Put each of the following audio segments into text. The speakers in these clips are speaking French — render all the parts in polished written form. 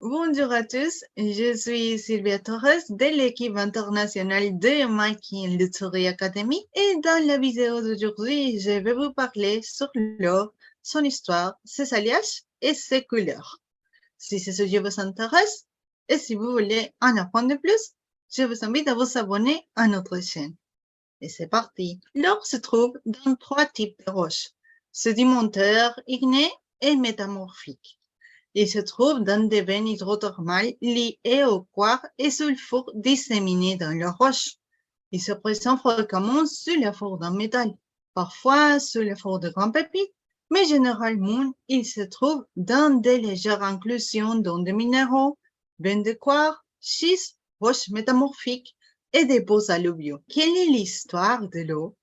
Bonjour à tous, je suis Sylvia Torres de l'équipe internationale de Making Luxury Academy et dans la vidéo d'aujourd'hui, je vais vous parler sur l'or, son histoire, ses alliages et ses couleurs. Si ce sujet vous intéresse et si vous voulez en apprendre plus, je vous invite à vous abonner à notre chaîne. Et c'est parti. L'or se trouve dans 3 types de roches, sédimentaires, ignées et métamorphiques. Il se trouve dans des veines hydrothermales liées au quartz et sulfure disséminés dans la roche. Il se présente fréquemment sous la forme d'un métal, parfois sous la forme de grandes pépites, mais généralement, il se trouve dans des légères inclusions dans des minéraux, veines de quartz, schistes, roches métamorphiques et des beaux alluviaux. Quelle est l'histoire de l'eau?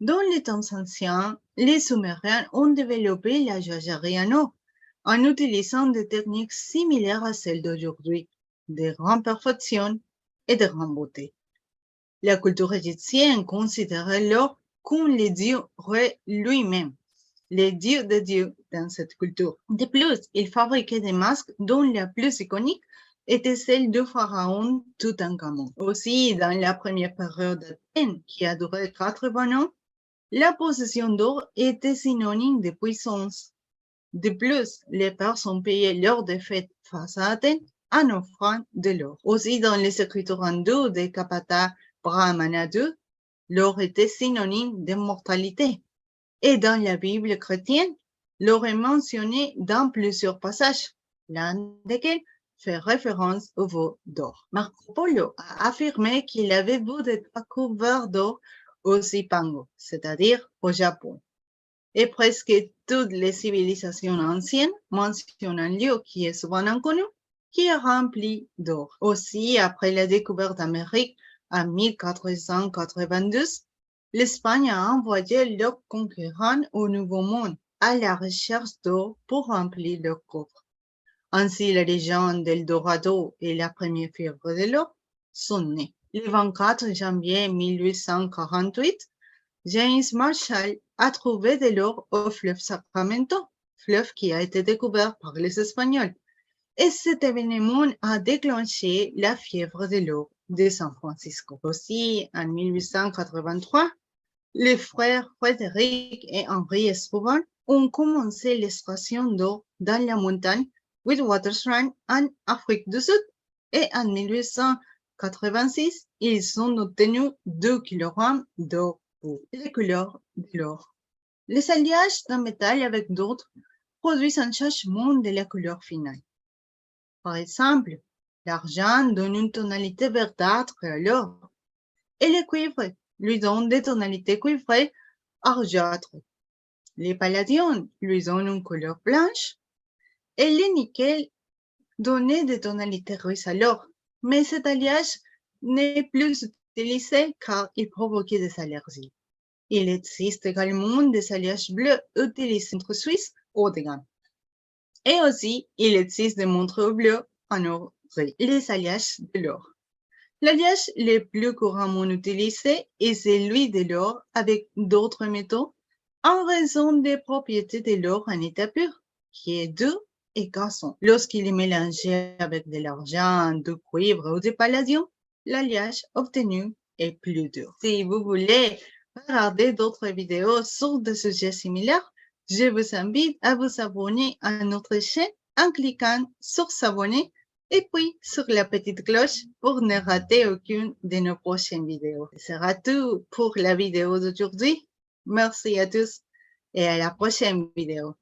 Dans les temps anciens, les Sumériens ont développé la joaillerie en or en utilisant des techniques similaires à celles d'aujourd'hui, de grande perfection et de grande beauté. La culture égyptienne considérait l'or comme le dieu lui-même, le dieu de Dieu dans cette culture. De plus, ils fabriquaient des masques dont la plus iconique était celle du pharaon Toutankhamon. Aussi, dans la première période d'Athènes, qui a duré 80 ans, la possession d'or était synonyme de puissance. De plus, les personnes payaient leurs défaites face à Athènes en offrant de l'or. Aussi, dans les écritures hindoues de Kapata Brahmana 2, l'or était synonyme d'immortalité. Et dans la Bible chrétienne, l'or est mentionné dans plusieurs passages, l'un desquels fait référence au veau d'or. Marco Polo a affirmé qu'il avait vu des toits couverts d'or au Zipango, c'est-à-dire au Japon. Et presque toutes les civilisations anciennes mentionnent un lieu qui est souvent inconnu, qui est rempli d'or. Aussi, après la découverte d'Amérique en 1492, l'Espagne a envoyé leurs conquérants au Nouveau Monde à la recherche d'or pour remplir leurs coffres. Ainsi, la légende d'Eldorado et la première fièvre de l'or sont nées. Le 24 janvier 1848, James Marshall a trouvé de l'or au fleuve Sacramento, fleuve qui a été découvert par les Espagnols. Et cet événement a déclenché la fièvre de l'or de San Francisco. Aussi, en 1883, les frères Frédéric et Henri Escobar ont commencé l'extraction d'or dans la montagne Witwatersrand en Afrique du Sud. Et en 1886, ils ont obtenu 2 kg d'or. Les couleurs de l'or. Les alliages d'un métal avec d'autres produisent un changement de la couleur finale. Par exemple, l'argent donne une tonalité verdâtre à l'or et le cuivre lui donne des tonalités cuivrées argâtres. Les palladiums lui donnent une couleur blanche et le nickel donne des tonalités roses à l'or. Mais cet alliage n'est plus utilisé car il provoquait des allergies. Il existe également des alliages bleus utilisés entre Suisse haut de gamme. Et aussi, il existe des montres bleues en or gris, les alliages de l'or. L'alliage le plus couramment utilisé est celui de l'or avec d'autres métaux en raison des propriétés de l'or en état pur, qui est doux et cassant. Lorsqu'il est mélangé avec de l'argent, du cuivre ou du palladium, l'alliage obtenu est plus dur. Si vous voulez regarder d'autres vidéos sur des sujets similaires, je vous invite à vous abonner à notre chaîne en cliquant sur s'abonner et puis sur la petite cloche pour ne rater aucune de nos prochaines vidéos. Ce sera tout pour la vidéo d'aujourd'hui. Merci à tous et à la prochaine vidéo.